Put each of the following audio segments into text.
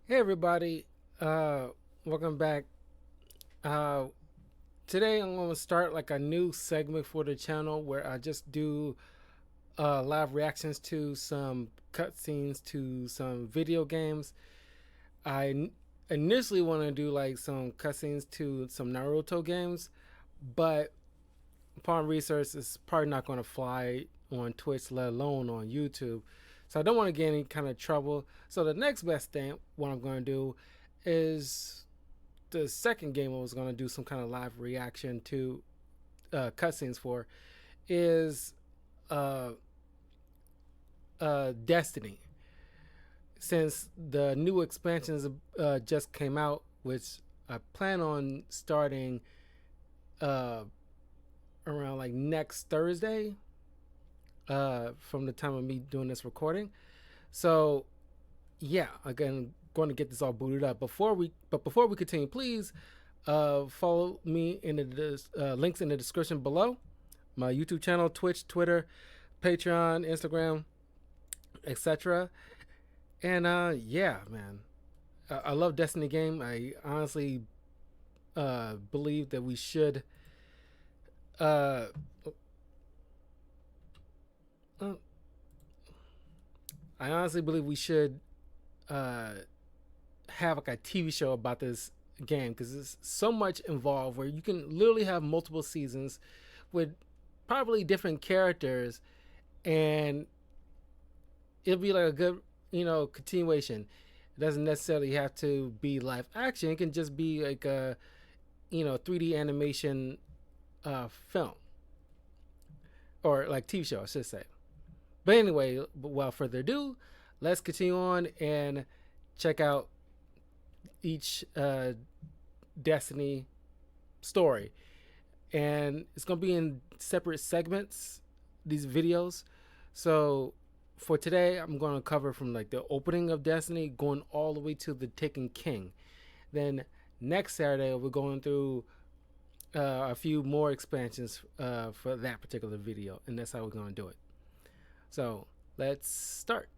Hey everybody, welcome back. Uh, Today I'm going to start like a new segment for the channel where I just do live reactions to some cutscenes to some video games. Initially want to do like some cutscenes to some Naruto games, but upon research, it's probably not going to fly on Twitch, let alone on YouTube. So I don't want to get any kind of trouble. So the next best thing, what I'm going to do is the second game I was going to do some kind of live reaction to cutscenes for is uh, Destiny. Since the new expansions just came out, which I plan on starting uh, around like next Thursday from the time of me doing this recording. So yeah, again, going to get this all booted up. Before we continue, please follow me in the links in the description below. My YouTube channel, Twitch, Twitter, Patreon, Instagram, etc. And yeah, man, I love Destiny game. I honestly believe that we should. Uh, uh, I honestly believe we should uh, have like a TV show about this game because there's so much involved where you can literally have multiple seasons with probably different characters, and it'll be like a good, continuation. It doesn't necessarily have to be live action. It can just be like a, 3D animation film or like TV show, I should say. But anyway, without further ado, let's continue on and check out each Destiny story. And it's going to be in separate segments, these videos. So for today, I'm going to cover from like the opening of Destiny going all the way to the Taken King. Then next Saturday, we're going through a few more expansions for that particular video. And that's how we're going to do it. So let's start.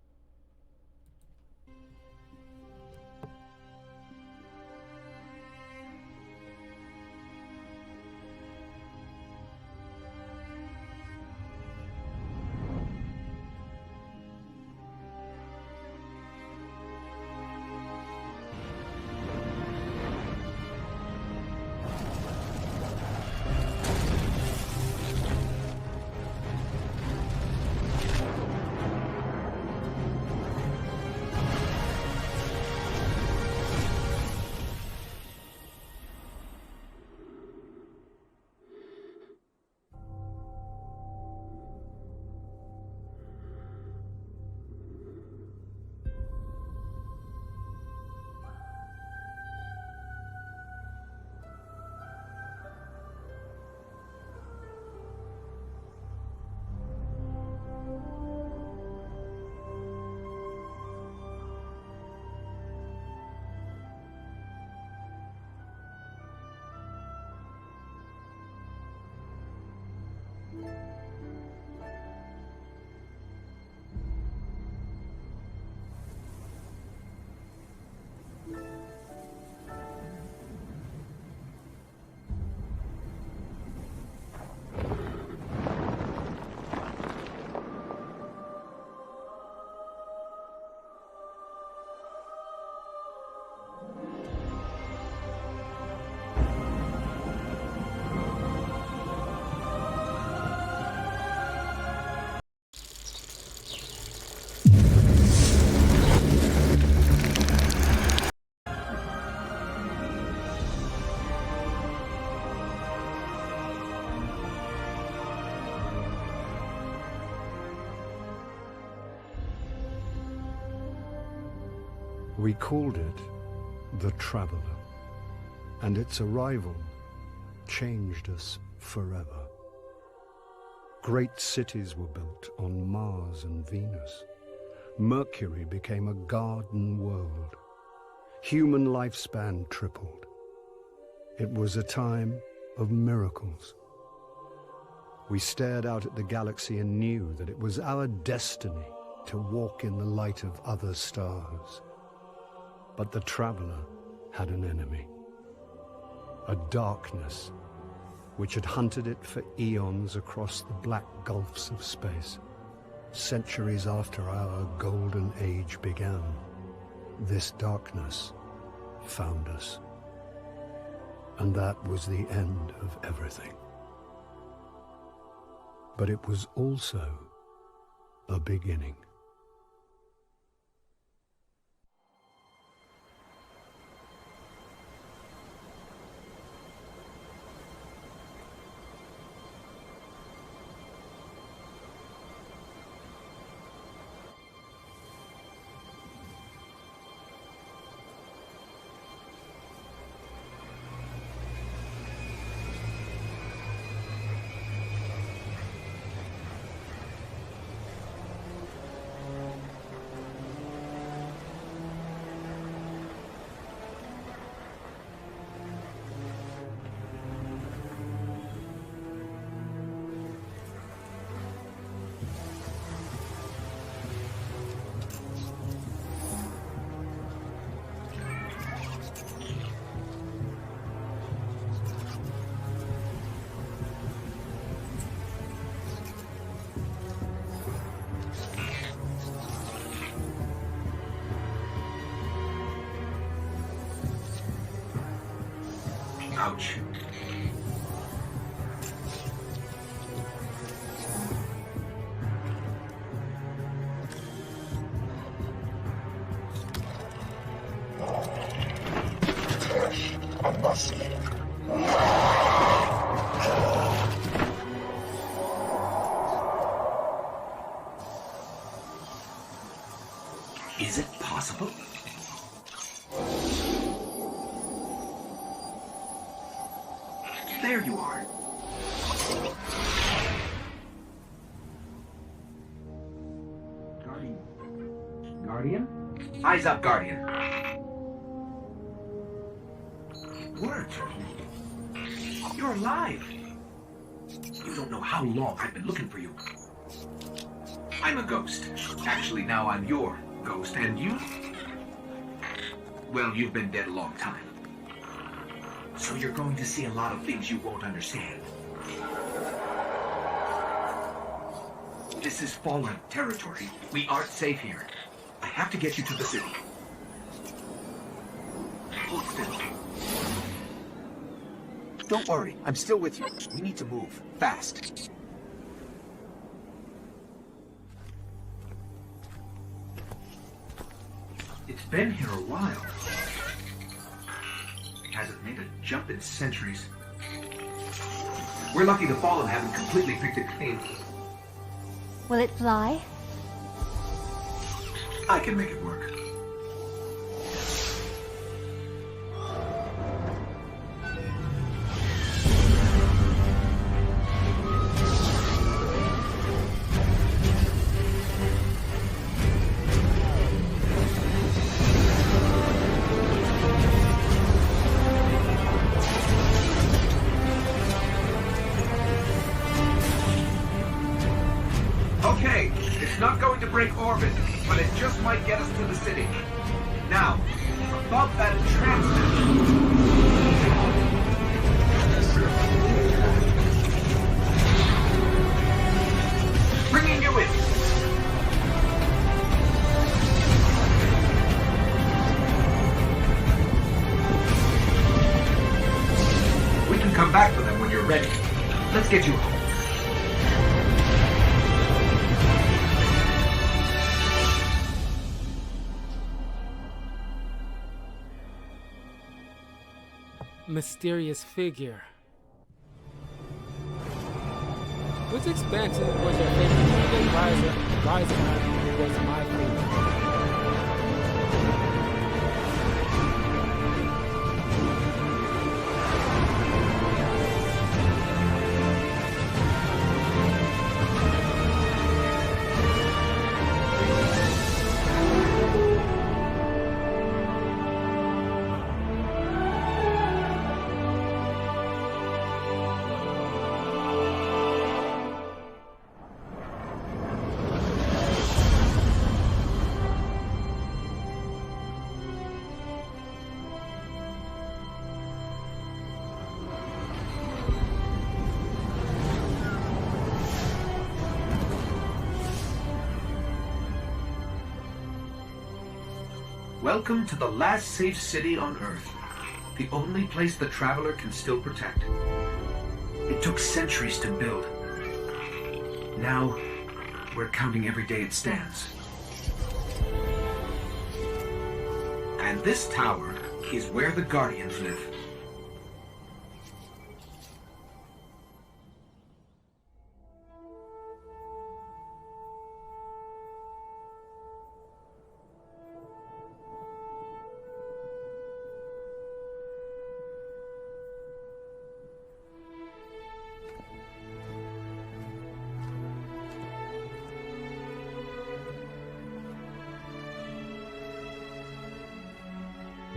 We called it the Traveler, and its arrival changed us forever. Great cities were built on Mars and Venus. Mercury became a garden world. Human lifespan tripled. It was a time of miracles. We stared out at the galaxy and knew that it was our destiny to walk in the light of other stars. But the traveler had an enemy. A darkness which had hunted it for eons across the black gulfs of space. Centuries after our golden age began, this darkness found us. And that was the end of everything. But it was also a beginning. Ouch. Is it possible? There you are. Guardian? Eyes up, Guardian. Word. You're alive. You don't know how long I've been looking for you. I'm a ghost. Actually, now I'm your ghost. And you? Well, you've been dead a long time. So you're going to see a lot of things you won't understand. This is fallen territory. We aren't safe here. I have to get you to the city. Hold still. Don't worry, I'm still with you. We need to move, fast. It's been here a while. Hasn't made a jump in centuries. We're lucky the Fallen haven't completely picked it clean. Will it fly? I can make it work. Okay, it's not going to break orbit, but it just might get us to the city. Now, above that transmitter. Bringing you in. We can come back for them when you're ready. Let's get you home. Mysterious figure. Which expansion was your favorite? I think Rise of was my favorite. Welcome to the last safe city on Earth. The only place the Traveler can still protect. It took centuries to build. Now, we're counting every day it stands. And this tower is where the Guardians live.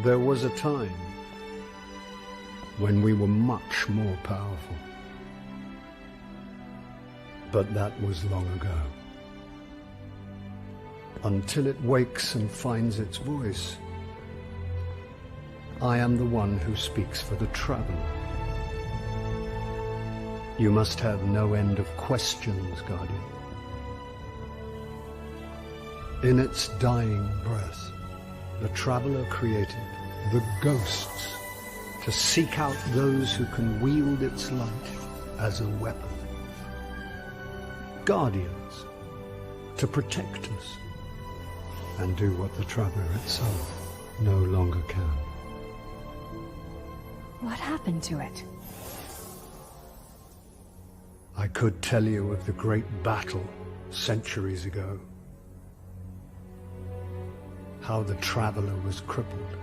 There was a time when we were much more powerful. But that was long ago. Until it wakes and finds its voice, I am the one who speaks for the Traveler. You must have no end of questions, Guardian. In its dying breath, the Traveler created the Ghosts to seek out those who can wield its light as a weapon. Guardians to protect us and do what the Traveler itself no longer can. What happened to it? I could tell you of the great battle centuries ago. How the Traveler was crippled.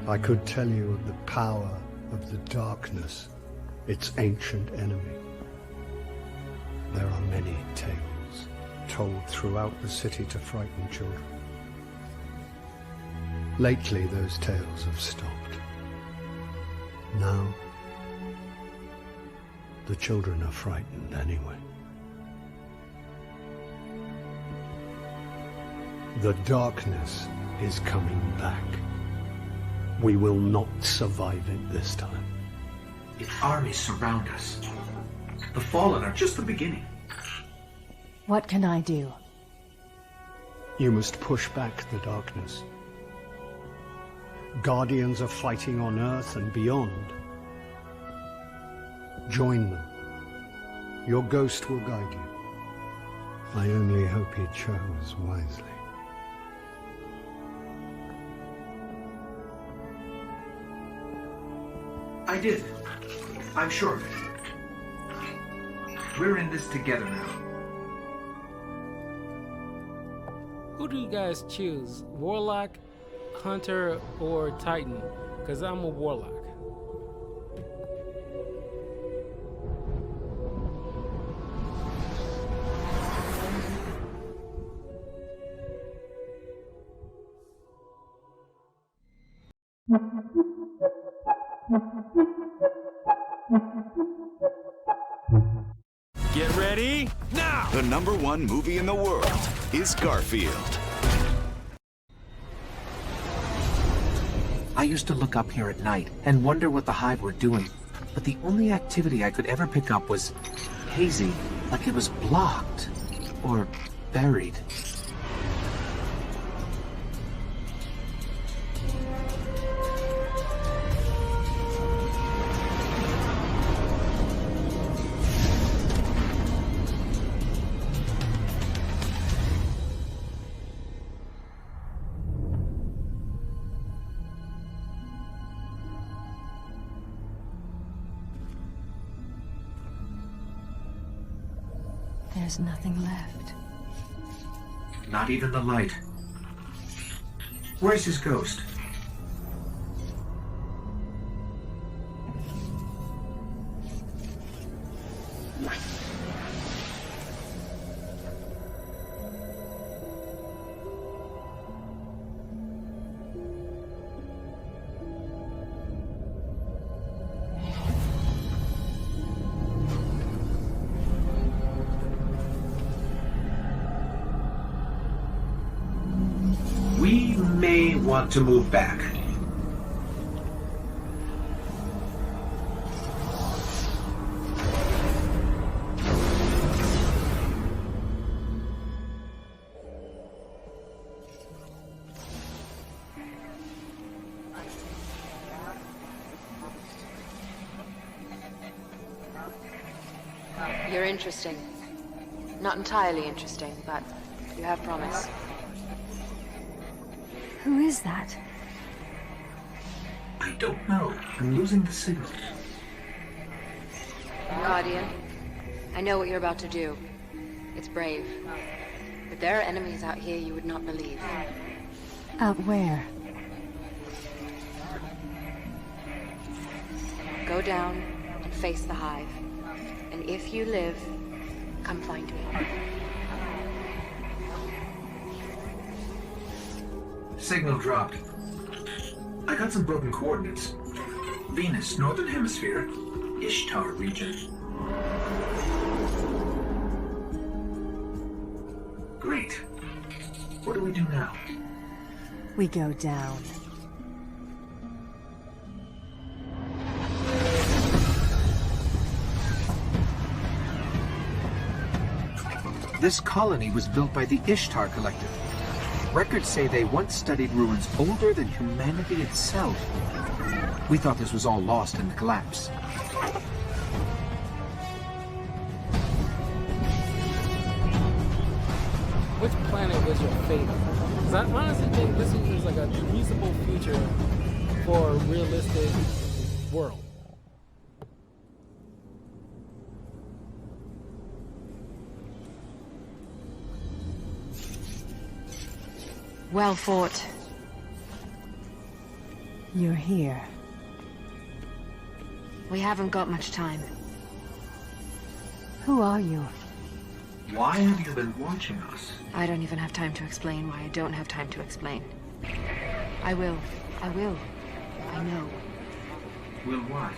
I could tell you of the power of the darkness, its ancient enemy. There are many tales told throughout the city to frighten children. Lately, those tales have stopped. Now, the children are frightened anyway. The darkness is coming back. We will not survive it this time. Its armies surround us. The Fallen are just the beginning. What can I do? You must push back the darkness. Guardians are fighting on Earth and beyond. Join them. Your ghost will guide you. I only hope he chose wisely. I did. I'm sure of it. We're in this together now. Who do you guys choose? Warlock, Hunter, or Titan? Because I'm a Warlock. Get ready now! The #1 movie in the world is Garfield. I used to look up here at night and wonder what the Hive were doing, but the only activity I could ever pick up was hazy, like it was blocked or buried. There's nothing left. Not even the light. Where's his ghost? We may want to move back. You're interesting. Not entirely interesting, but you have promise. Who is that? I don't know. I'm losing the signal. Guardian, I know what you're about to do. It's brave. But there are enemies out here you would not believe. Out where? Go down and face the Hive. And if you live, come find me. Signal dropped. I got some broken coordinates. Venus, Northern Hemisphere, Ishtar region. Great. What do we do now? We go down. This colony was built by the Ishtar Collective. Records say they once studied ruins older than humanity itself. We thought this was all lost in the collapse. Which planet was your favorite? Because I honestly think this is like a reasonable future for a realistic world. Well fought. You're here. We haven't got much time. Who are you? Why have you been watching us? I don't even have time to explain why I don't have time to explain. I will. I will. I know. Will what?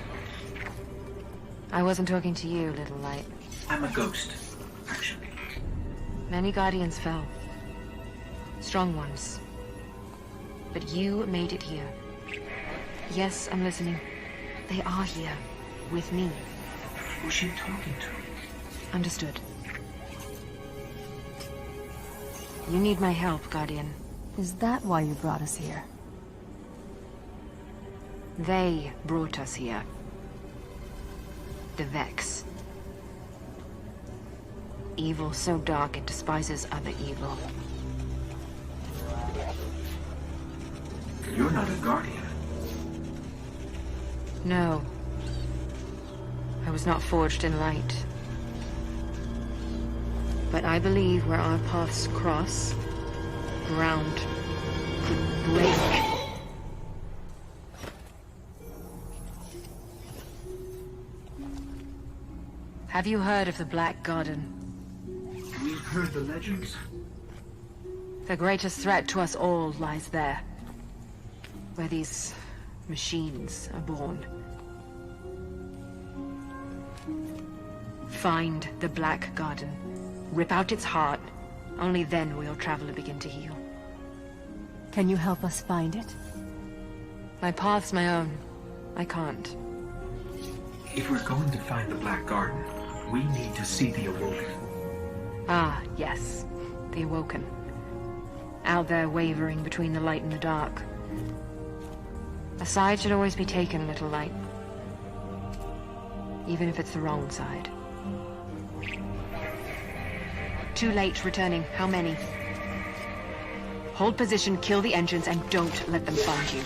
I wasn't talking to you, little light. I'm a ghost, actually. Many Guardians fell. Strong ones. But you made it here. Yes, I'm listening. They are here. With me. Who's she talking to? Understood. You need my help, Guardian. Is that why you brought us here? They brought us here. The Vex. Evil so dark it despises other evil. You're not a Guardian. No. I was not forged in light. But I believe where our paths cross, ground could break. Have you heard of the Black Garden? We've heard the legends. The greatest threat to us all lies there. Where these machines are born. Find the Black Garden. Rip out its heart. Only then will your traveler begin to heal. Can you help us find it? My path's my own. I can't. If we're going to find the Black Garden, we need to see the Awoken. Ah, yes. The Awoken. Out there wavering between the light and the dark. A side should always be taken, little light. Even if it's the wrong side. Too late returning. How many? Hold position, kill the engines, and don't let them find you.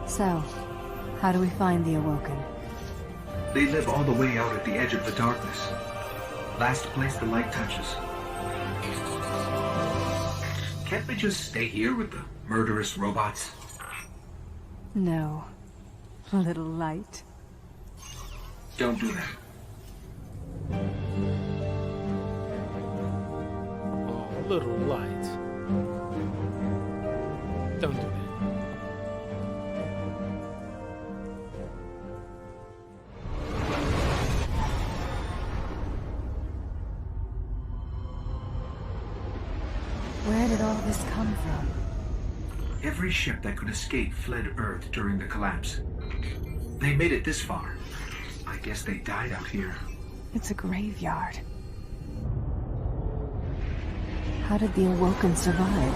So, how do we find the Awoken? They live all the way out at the edge of the darkness. Last place the light touches. Can't we just stay here with the murderous robots? No. Little light. Don't do that. Oh, little light. Don't do that. Where did all this come from? Every ship that could escape fled Earth during the collapse. They made it this far. I guess they died out here. It's a graveyard. How did the Awoken survive?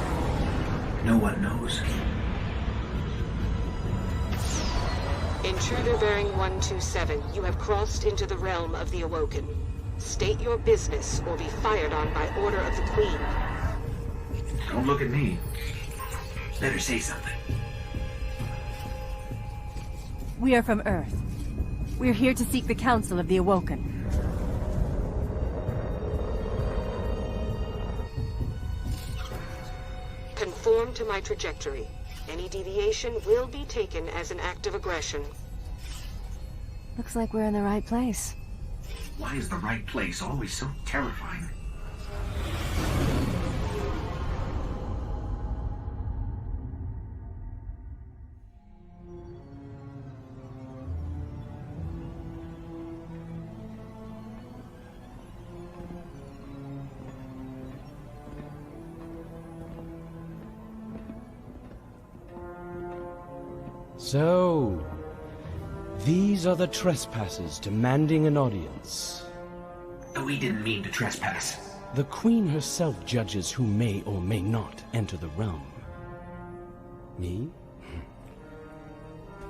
No one knows. Intruder bearing 127, you have crossed into the realm of the Awoken. State your business or be fired on by order of the Queen. Don't look at me. Better say something. We are from Earth. We're here to seek the Council of the Awoken. Conform to my trajectory. Any deviation will be taken as an act of aggression. Looks like we're in the right place. Why is the right place always so terrifying? So, these are the trespassers demanding an audience. We didn't mean to trespass. The Queen herself judges who may or may not enter the realm. Me?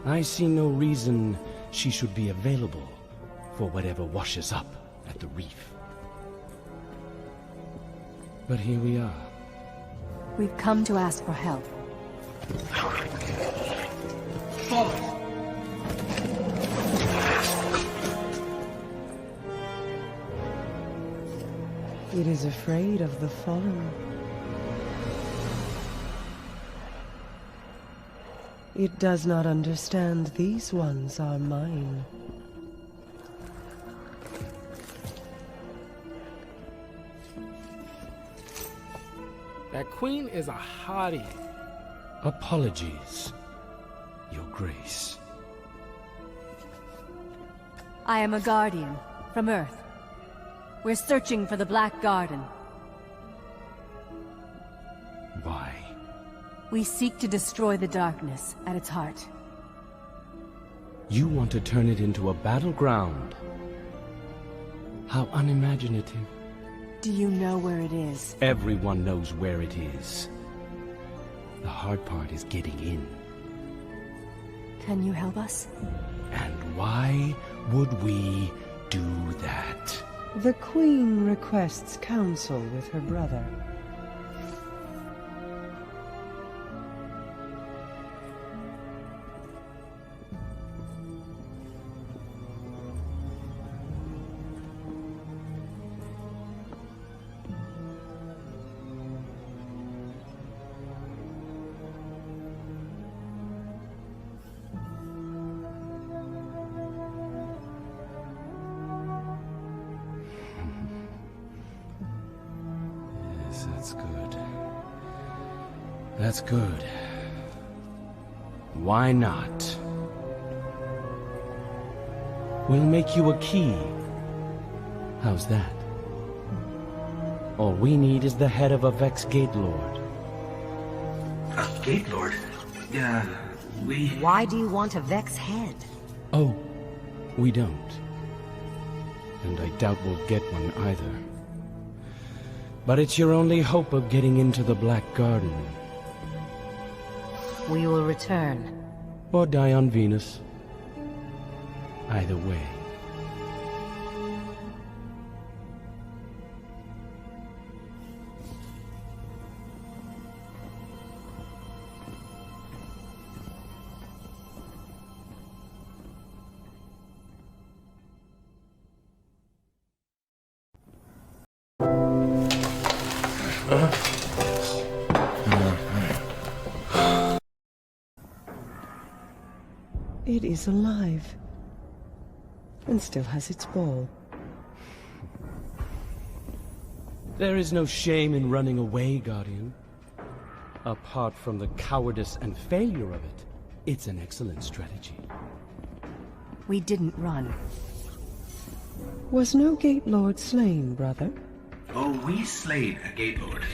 I see no reason she should be available for whatever washes up at the reef. But here we are. We've come to ask for help. Follow. It is afraid of the fallen. It does not understand these ones are mine. That queen is a hottie. Apologies, Your Grace. I am a guardian from Earth. We're searching for the Black Garden. Why? We seek to destroy the darkness at its heart. You want to turn it into a battleground? How unimaginative. Do you know where it is? Everyone knows where it is. The hard part is getting in. Can you help us? And why would we do that? The Queen requests counsel with her brother. That's good. That's good. Why not? We'll make you a key. How's that? All we need is the head of a Vex Gate Lord. A Gate Lord? We... Why do you want a Vex head? Oh, we don't. And I doubt we'll get one either. But it's your only hope of getting into the Black Garden. We will return. Or die on Venus. Either way. It is alive. And still has its ball. There is no shame in running away, Guardian. Apart from the cowardice and failure of it, it's an excellent strategy. We didn't run. Was no Gate Lord slain, brother? Oh, we slayed a Gate Lord.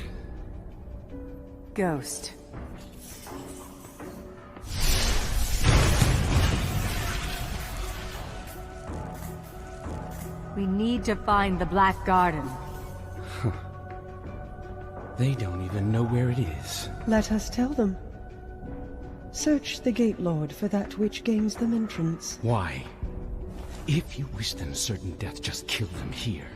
Ghost. We need to find the Black Garden. They don't even know where it is. Let us tell them. Search the Gate Lord for that which gains them entrance. Why? If you wish them certain death, just kill them here.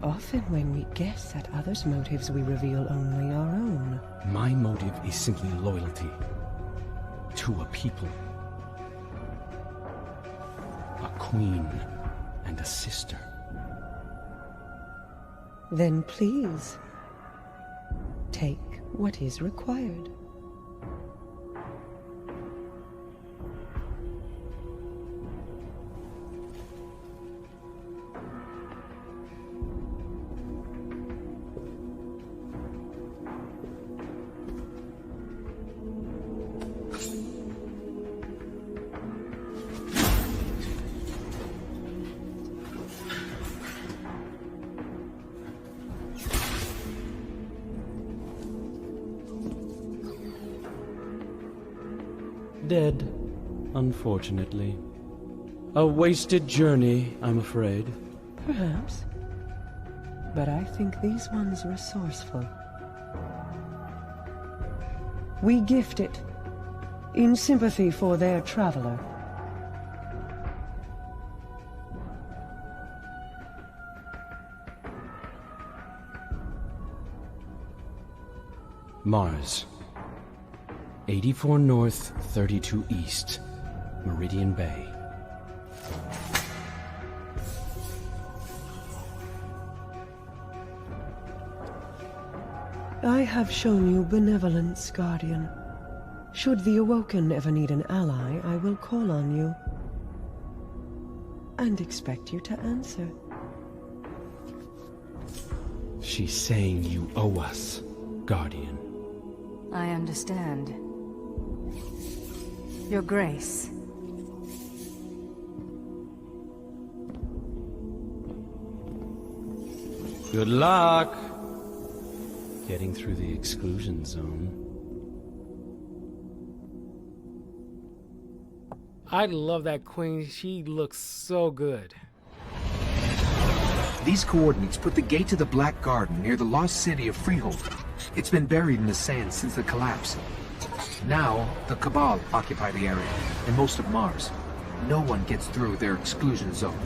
Often when we guess at others' motives, we reveal only our own. My motive is simply loyalty to a people. A queen and a sister. Then please, take what is required. Dead, unfortunately. A wasted journey, I'm afraid. Perhaps. But I think these ones resourceful. We gift it, in sympathy for their traveler. Mars. 84 North, 32 East, Meridian Bay. I have shown you benevolence, Guardian. Should the Awoken ever need an ally, I will call on you. And expect you to answer. She's saying you owe us, Guardian. I understand. Your Grace. Good luck getting through the exclusion zone. I love that queen. She looks so good. These coordinates put the gate to the Black Garden near the lost city of Freehold. It's been buried in the sand since the collapse. Now, the Cabal occupy the area, and most of Mars. No one gets through their exclusion zone.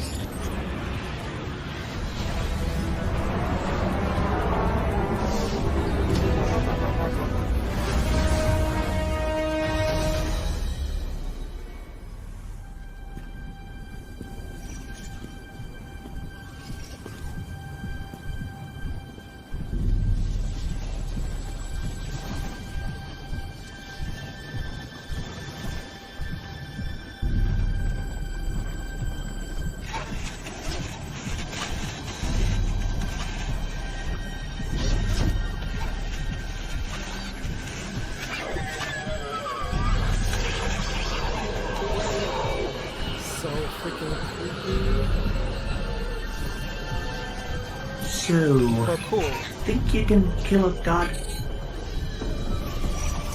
So, cool. think you can kill a god?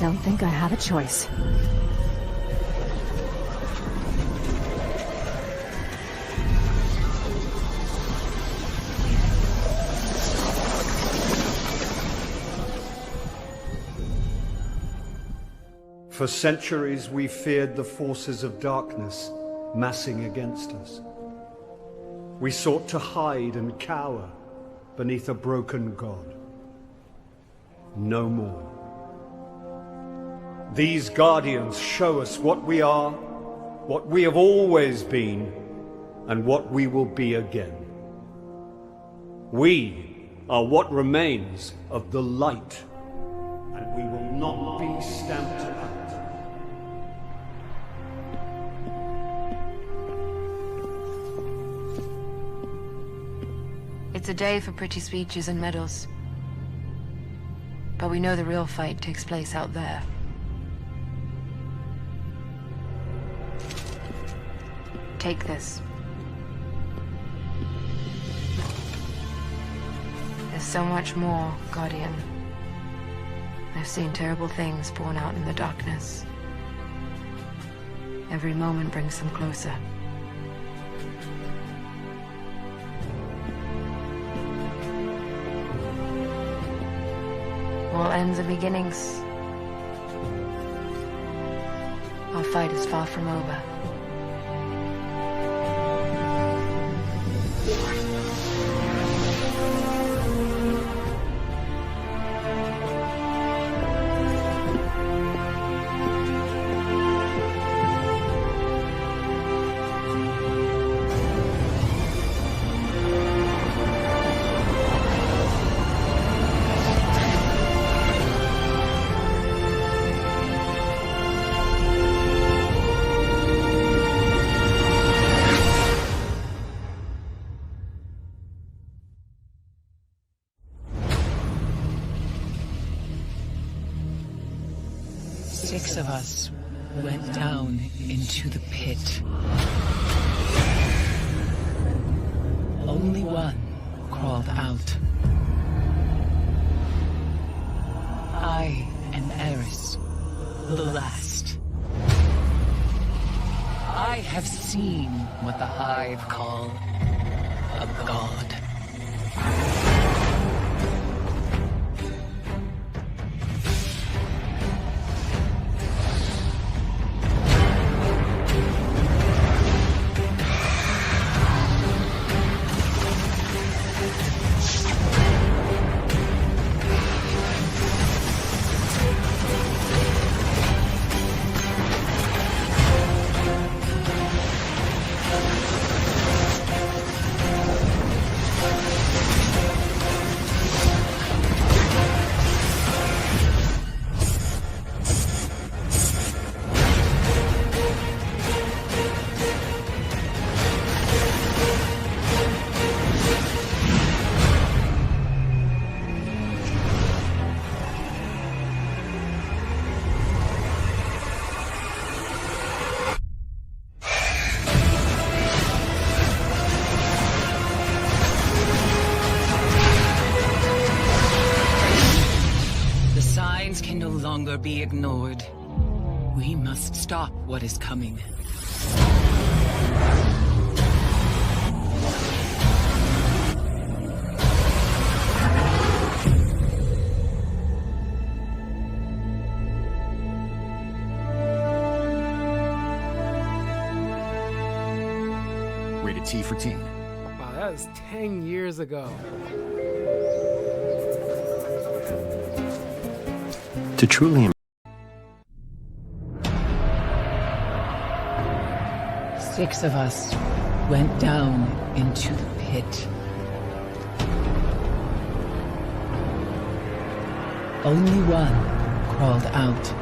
Don't think I have a choice. For centuries we feared the forces of darkness massing against us. We sought to hide and cower beneath a broken god. No more. These guardians show us what we are, what we have always been, and what we will be again. We are what remains of the light, and we will not be stamped out. It's a day for pretty speeches and medals. But we know the real fight takes place out there. Take this. There's so much more, Guardian. I've seen terrible things born out in the darkness. Every moment brings them closer. All ends are beginnings. fight is far from over. Six of us went down into the pit. Only one crawled out. I am Eris, the last. I have seen what the Hive call a god. Can no longer be ignored. We must stop what is coming. Rated T for teen. Wow, that was 10 years ago. To truly Six of us went down into the pit. Only one crawled out.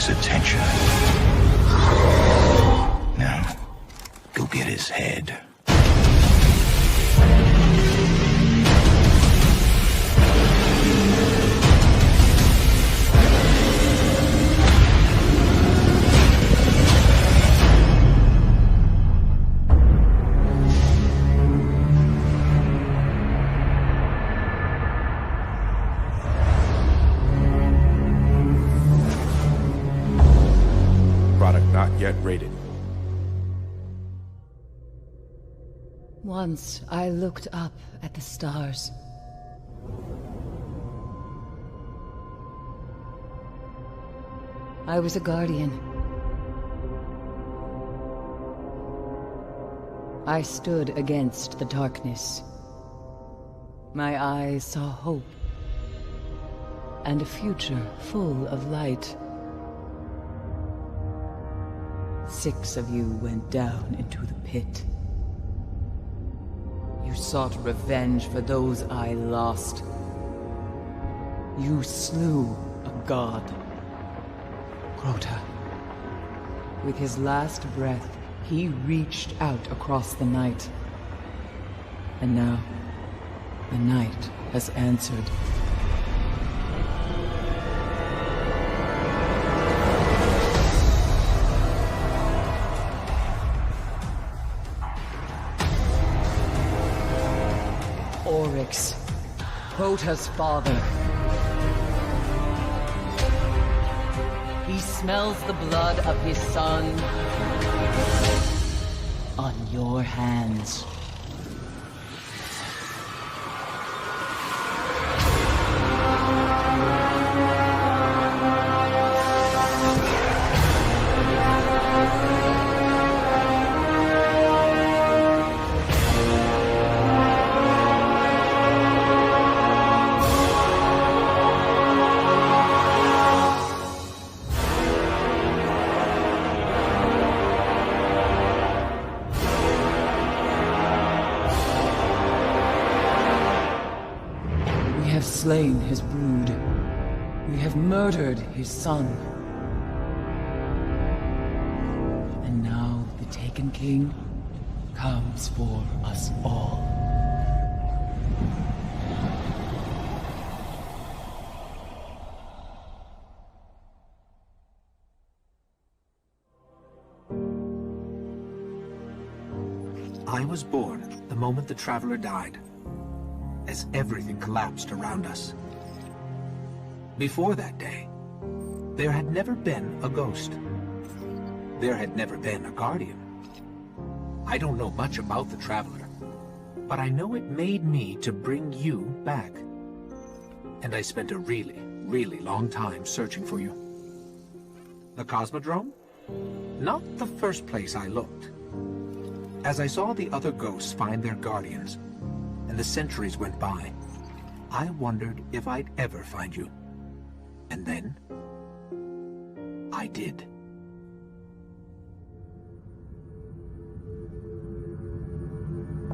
Attention. Now, go get his head. Not yet rated. Once I looked up at the stars. I was a guardian. I stood against the darkness. My eyes saw hope and a future full of light. 6 of you went down into the pit. You sought revenge for those I lost. You slew a god. Crota. With his last breath, he reached out across the night. And now, the night has answered. Oryx, Crota's father. He smells the blood of his son on your hands. Slain his brood. We have murdered his son. And now the Taken King comes for us all. I was born the moment the Traveler died, as everything collapsed around us. Before that day, there had never been a ghost. There had never been a Guardian. I don't know much about the Traveler, but I know it made me to bring you back. And I spent a really, really long time searching for you. The Cosmodrome? Not the first place I looked. As I saw the other ghosts find their Guardians, and the centuries went by, I wondered if I'd ever find you. And then, I did.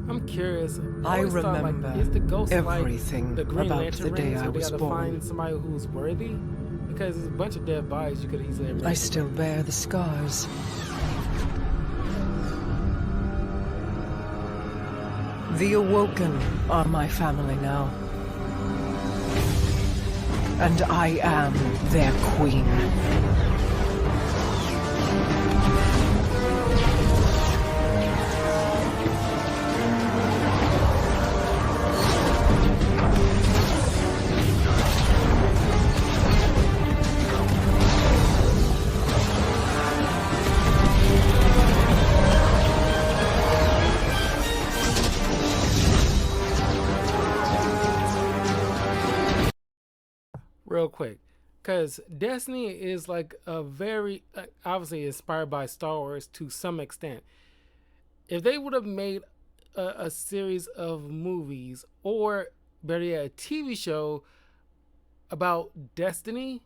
I'm curious. I always thought, remember is the ghost everything like the Green about Lantern the day ring, so I they was gotta born. find somebody who's worthy? Because there's a bunch of dead bodies you could easily have. I still bear the scars. The Awoken are my family now. And I am their queen. Real quick, because Destiny is like a very obviously inspired by Star Wars to some extent. If they would have made a series of movies, or better yet, a TV show about Destiny,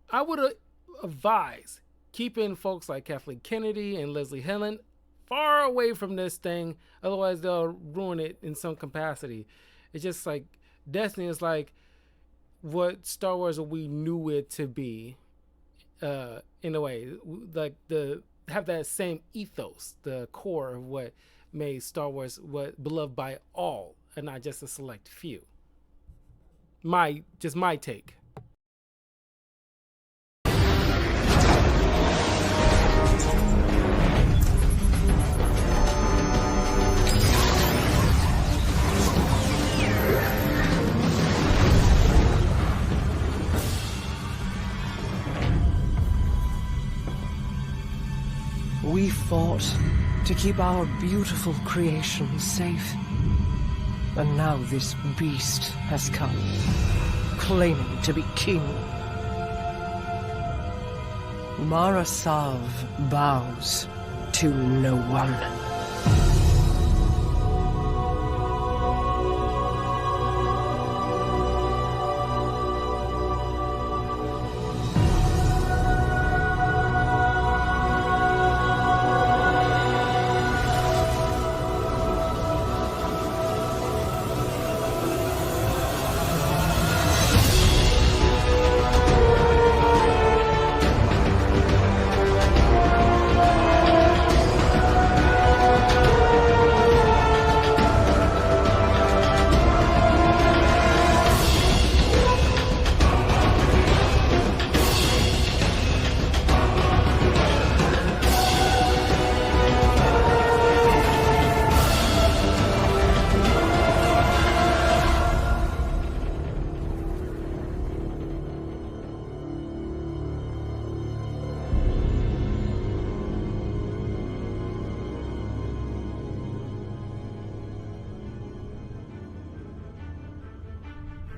I would have advised keeping folks like Kathleen Kennedy and Leslie Helen far away from this thing, otherwise they'll ruin it in some capacity. It's just like Destiny is like what Star Wars we knew it to be, in a way, like have that same ethos, the core of what made Star Wars what beloved by all and not just a select few. My take. We fought to keep our beautiful creation safe. And now this beast has come, claiming to be king. Mara Sav bows to no one.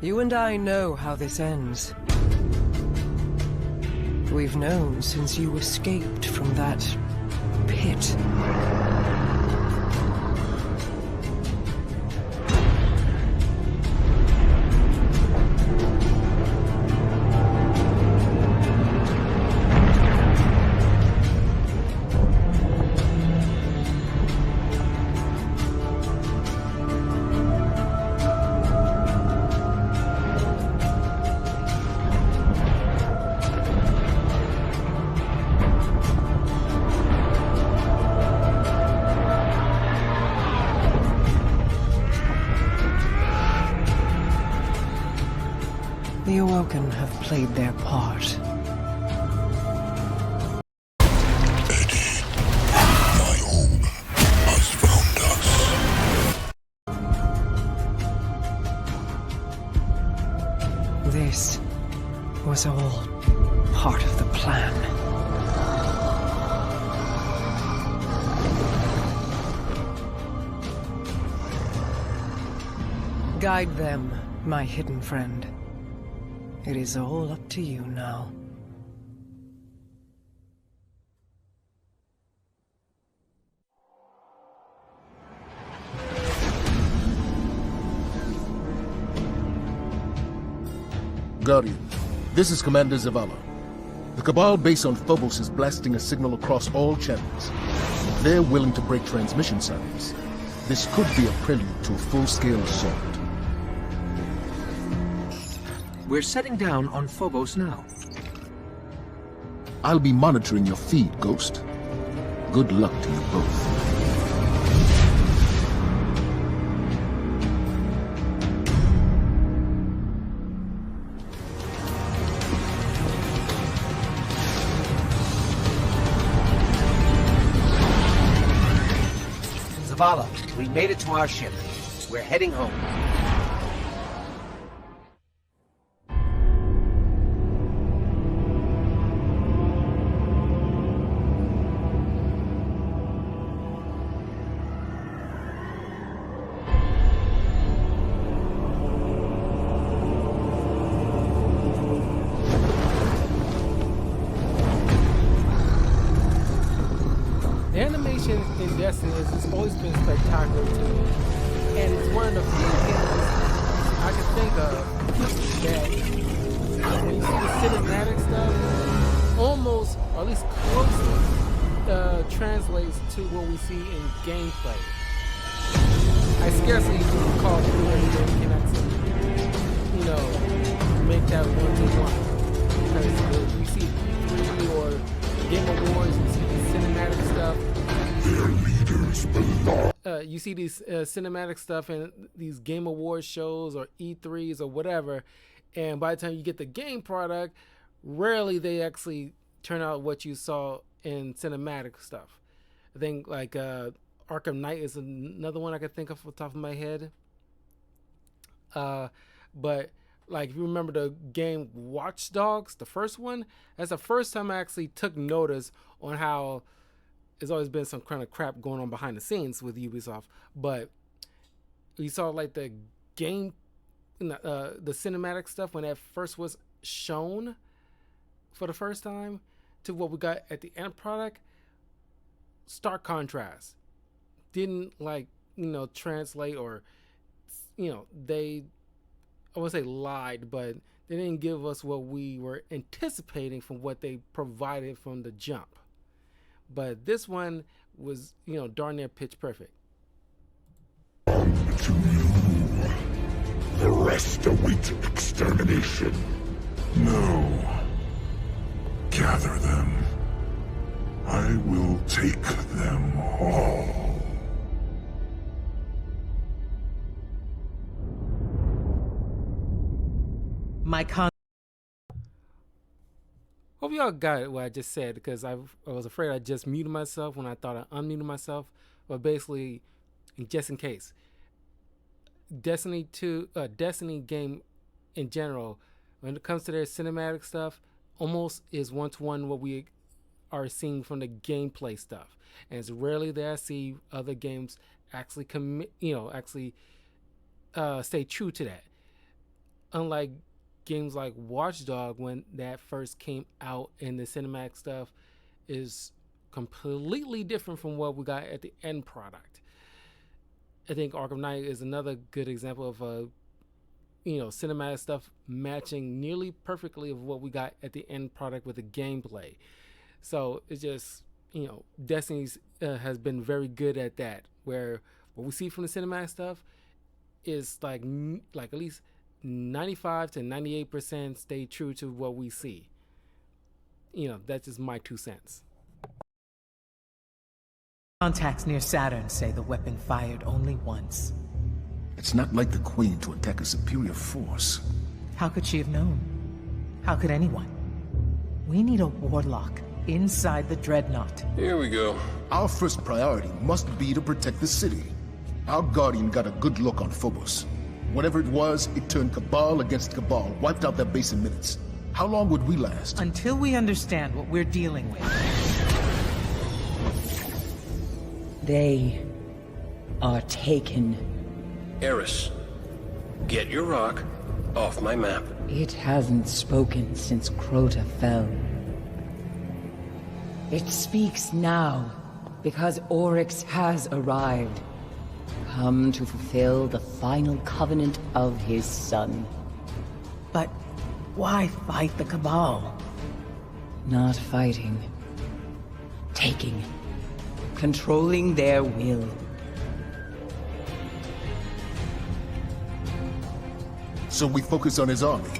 You and I know how this ends. We've known since you escaped from that pit. The Awoken have played their part. My home has found us. This was all part of the plan. Guide them, my hidden friend. It is all up to you now. Guardian, this is Commander Zavala. The Cabal base on Phobos is blasting a signal across all channels. They're willing to break transmission silence. This could be a prelude to a full-scale assault. We're setting down on Phobos now. I'll be monitoring your feed, Ghost. Good luck to you both. Zavala, we made it to our ship. We're heading home. The animation in Destiny has always been spectacular to me, and it's one of the few games I can think of that when you see the cinematic stuff, almost, or at least closely, translates to what we see in gameplay. I scarcely recall any game can actually, make that one-to-one, because you see E3 or Game Awards, you see the cinematic stuff. Their leaders belong. You see these cinematic stuff in these Game Awards shows or E3s or whatever, and by the time you get the game product, rarely they actually turn out what you saw in cinematic stuff. I think like Arkham Knight is another one I could think of off the top of my head. But like if you remember the game Watch Dogs, the first one, that's the first time I actually took notice on how there's always been some kind of crap going on behind the scenes with Ubisoft, but we saw like the game, the cinematic stuff when that first was shown for the first time to what we got at the end product. Stark contrast. Didn't translate, or they, I won't say lied, but they didn't give us what we were anticipating from what they provided from the jump. But this one was, darn near pitch perfect. To you, the rest await extermination. No. Gather them. I will take them all. Hope y'all got what I just said, because I was afraid I just muted myself when I thought I unmuted myself. But basically, just in case, Destiny game in general, when it comes to their cinematic stuff, almost is one-to-one what we are seeing from the gameplay stuff. And it's rarely that I see other games actually stay true to that. unlike games like Watch Dogs, when that first came out and the cinematic stuff is completely different from what we got at the end product. I think Arkham Knight is another good example of cinematic stuff matching nearly perfectly of what we got at the end product with the gameplay. So it's just, Destiny's has been very good at that, where what we see from the cinematic stuff is like at least 95 to 98% stay true to what we see. That's just my 2 cents. Contacts near Saturn say the weapon fired only once. It's not like the Queen to attack a superior force. How could she have known? How could anyone? We need a warlock inside the Dreadnought. Here we go. Our first priority must be to protect the city. Our Guardian got a good look on Phobos. Whatever it was, it turned Cabal against Cabal, wiped out their base in minutes. How long would we last? Until we understand what we're dealing with. They are taken. Eris, get your rock off my map. It hasn't spoken since Crota fell. It speaks now, because Oryx has arrived. Come to fulfill the final covenant of his son. But why fight the Cabal? Not fighting. Taking. Controlling their will. So we focus on his army.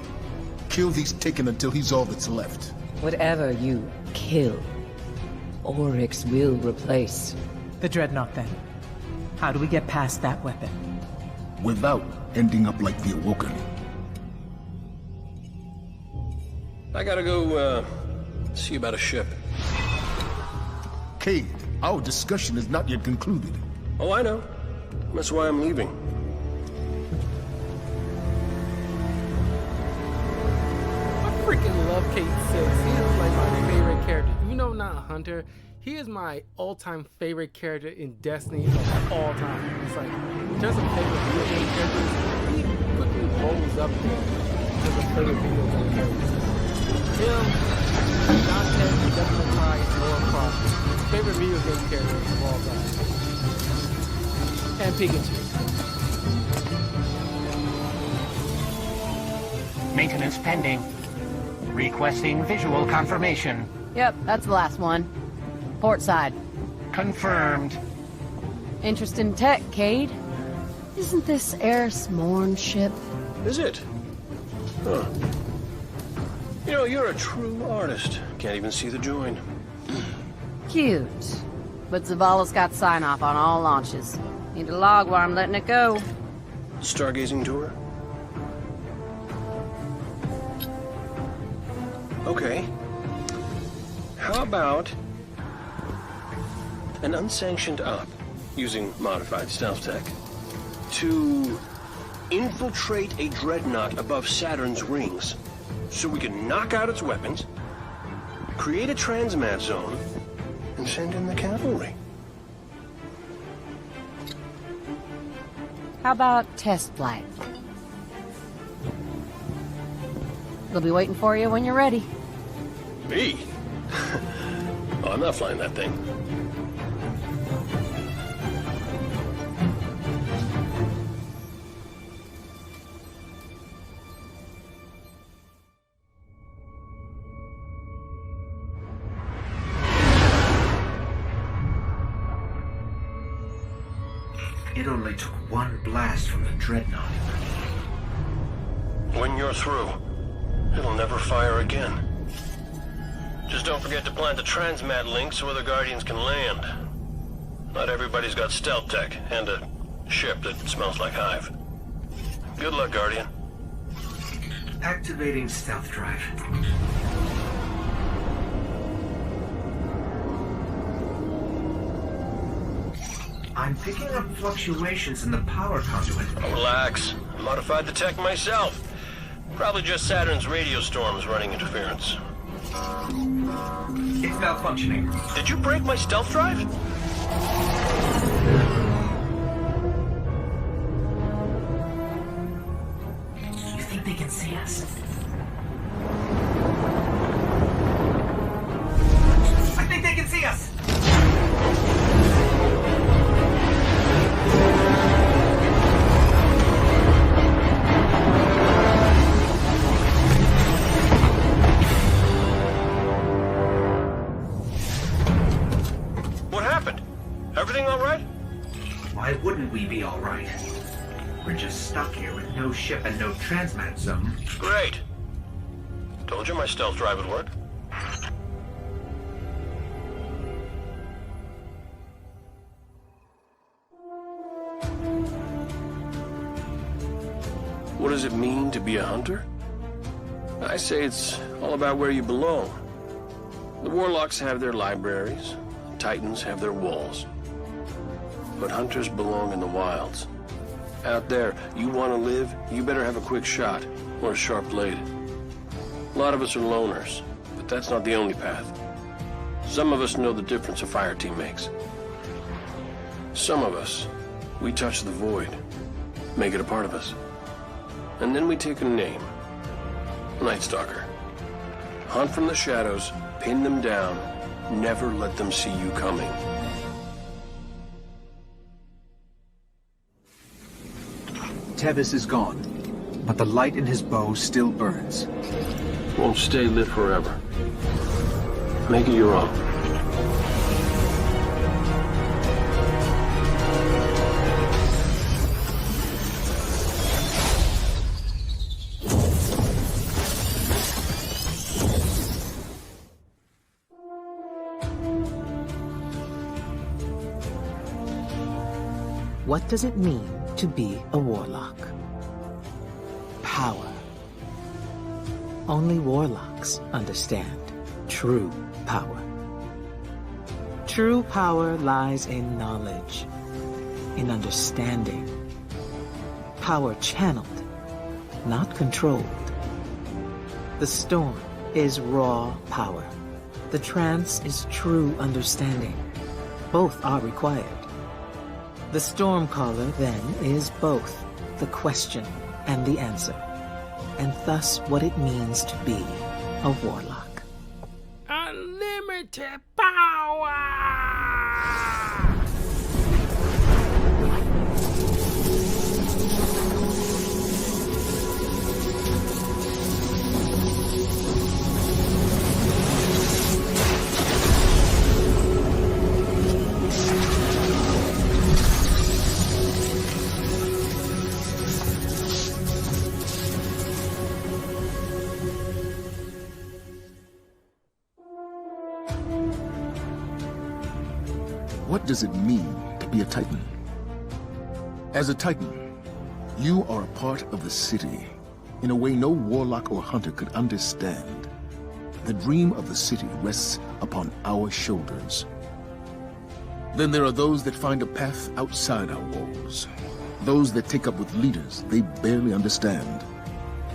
Kill these Taken until he's all that's left. Whatever you kill, Oryx will replace. The Dreadnought, then. How do we get past that weapon? Without ending up like the Awoken. I gotta go, see about a ship. Cade, our discussion is not yet concluded. Oh, I know. That's why I'm leaving. I freaking love Cade Six. He is like my favorite character. Even though I'm not a hunter, he is my all-time favorite character in Destiny of all time. It's like, in terms of favorite video game characters, he quickly rolls up there in terms of favorite video game characters. Him, Dante, Devil May Cry, and Lara Croft, favorite video game characters of all time. And Pikachu. Maintenance pending. Requesting visual confirmation. Yep, that's the last one. Port side. Confirmed. Interest in tech, Cade? Isn't this Eris Morn ship? Is it? Huh. You're a true artist. Can't even see the join. Cute. But Zavala's got sign-off on all launches. Need a log while I'm letting it go. Stargazing tour? Okay. How about an unsanctioned op using modified stealth tech to infiltrate a dreadnought above Saturn's rings so we can knock out its weapons, create a transmat zone, and send in the cavalry? How about test flight? They'll be waiting for you when you're ready. Me? Oh, I'm not flying that thing. It only took one blast from the Dreadnought. When you're through, it'll never fire again. Just don't forget to plant the transmat link so other Guardians can land. Not everybody's got stealth tech, and a ship that smells like Hive. Good luck, Guardian. Activating stealth drive. I'm picking up fluctuations in the power conduit. Oh, relax. I modified the tech myself. Probably just Saturn's radio storms running interference. It's malfunctioning. Did you break my stealth drive? You think they can right? Why wouldn't we be all right? We're just stuck here with no ship and no transmat zone. Great. Told you my stealth drive would work. What does it mean to be a hunter? I say it's all about where you belong. The warlocks have their libraries, the Titans have their walls. But hunters belong in the wilds. Out there, you want to live, you better have a quick shot or a sharp blade. A lot of us are loners, but that's not the only path. Some of us know the difference a fire team makes. Some of us, we touch the void, make it a part of us. And then we take a name. Night Stalker. Hunt from the shadows, pin them down, never let them see you coming. Tevis is gone, but the light in his bow still burns. Won't stay lit forever. Make it your own. What does it mean to be a warlock? Power. Only warlocks understand true power. True power lies in knowledge, in understanding. Power channeled, not controlled. The storm is raw power. The trance is true understanding. Both are required. The Stormcaller, then, is both the question and the answer, and thus what it means to be a warlock. Unlimited power! What does it mean to be a Titan? As a Titan, you are a part of the city in a way no warlock or hunter could understand. The dream of the city rests upon our shoulders. Then there are those that find a path outside our walls. Those that take up with leaders they barely understand.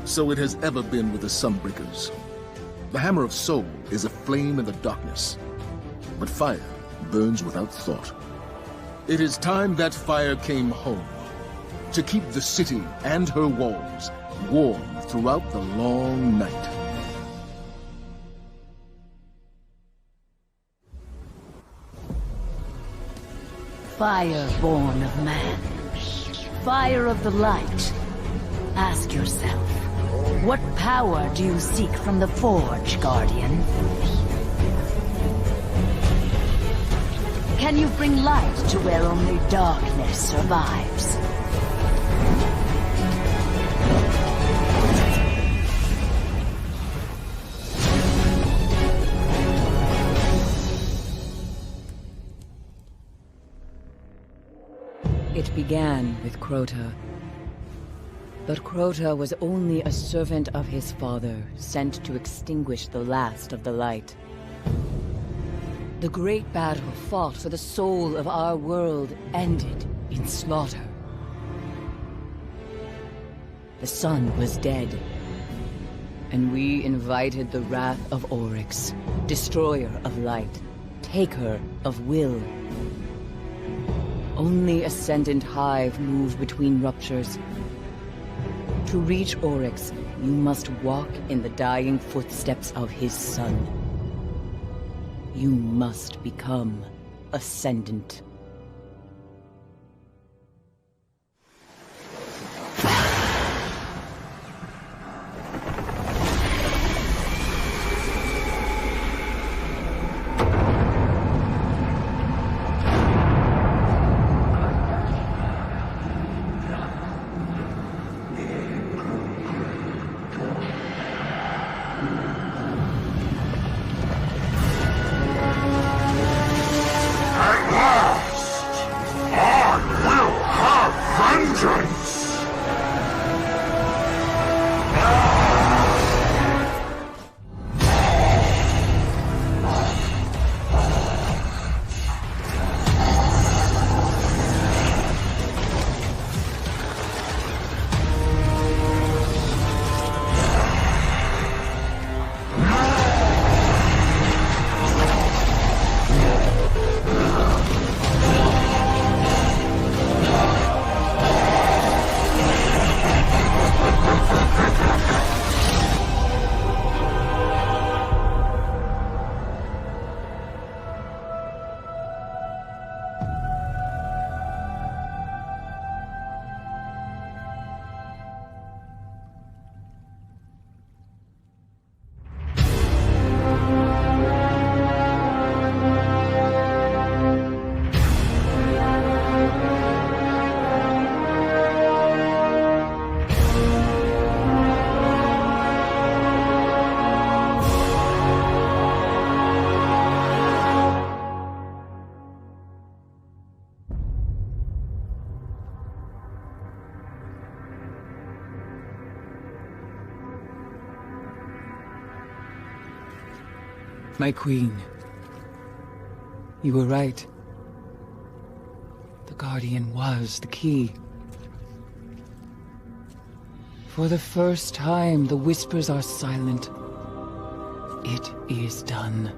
So it has ever been with the Sunbreakers. The Hammer of Soul is a flame in the darkness, but fire burns without thought. It is time that fire came home, to keep the city and her walls warm throughout the long night. Fire born of man. Fire of the light. Ask yourself, what power do you seek from the Forge, Guardian? Can you bring light to where only darkness survives? It began with Crota. But Crota was only a servant of his father, sent to extinguish the last of the light. The great battle fought for the soul of our world ended in slaughter. The sun was dead, and we invited the wrath of Oryx, destroyer of light, taker of will. Only Ascendant Hive move between ruptures. To reach Oryx, you must walk in the dying footsteps of his son. You must become Ascendant. My queen. You were right. The Guardian was the key. For the first time, the whispers are silent. It is done.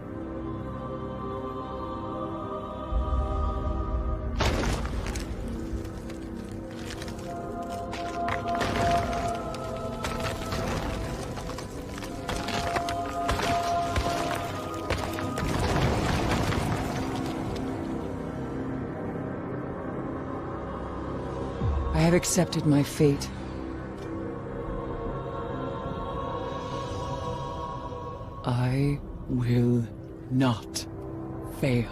I have accepted my fate. I will not fail.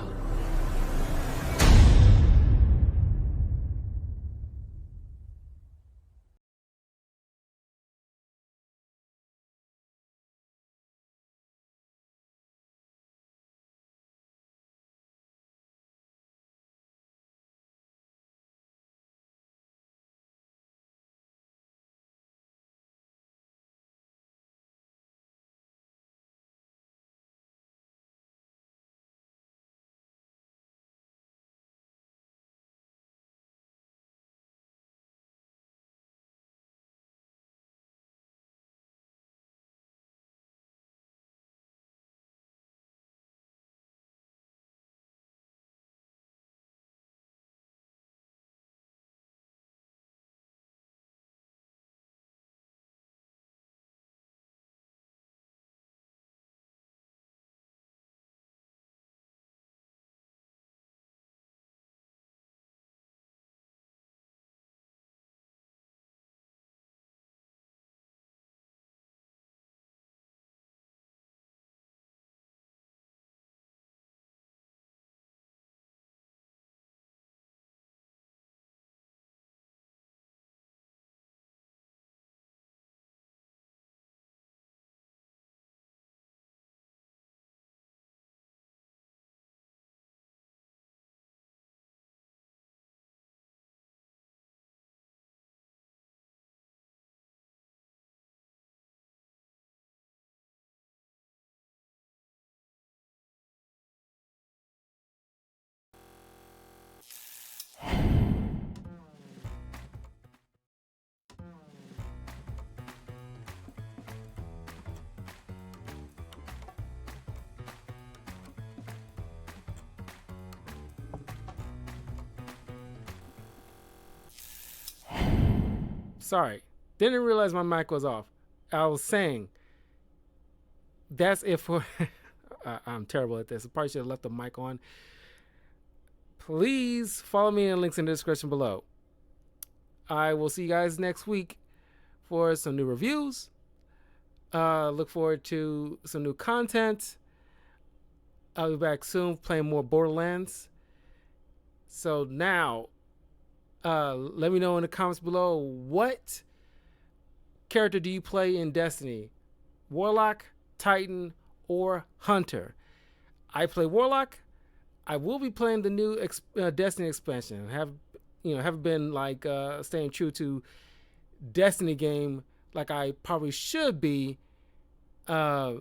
Sorry, didn't realize my mic was off. I was saying, that's it for... I'm terrible at this. I probably should have left the mic on. Please follow me in the links in the description below. I will see you guys next week for some new reviews. Look forward to some new content. I'll be back soon playing more Borderlands. So now, let me know in the comments below, what character do you play in Destiny? Warlock, Titan, or Hunter? I play Warlock. I will be playing the new Destiny expansion. Haven't been like staying true to Destiny game like I probably should be. I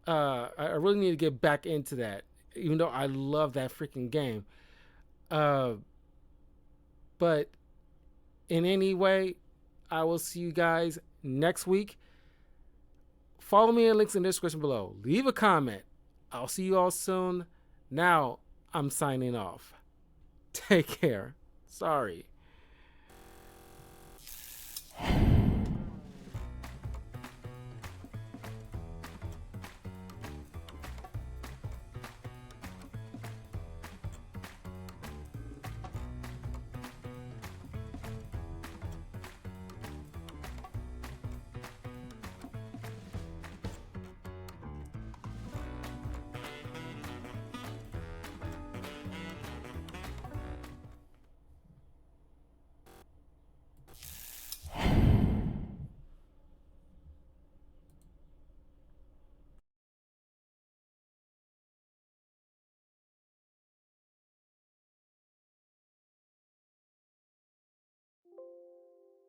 really need to get back into that, even though I love that freaking game. But in any way, I will see you guys next week. Follow me in links in the description below. Leave a comment. I'll see you all soon. Now I'm signing off. Take care. Sorry.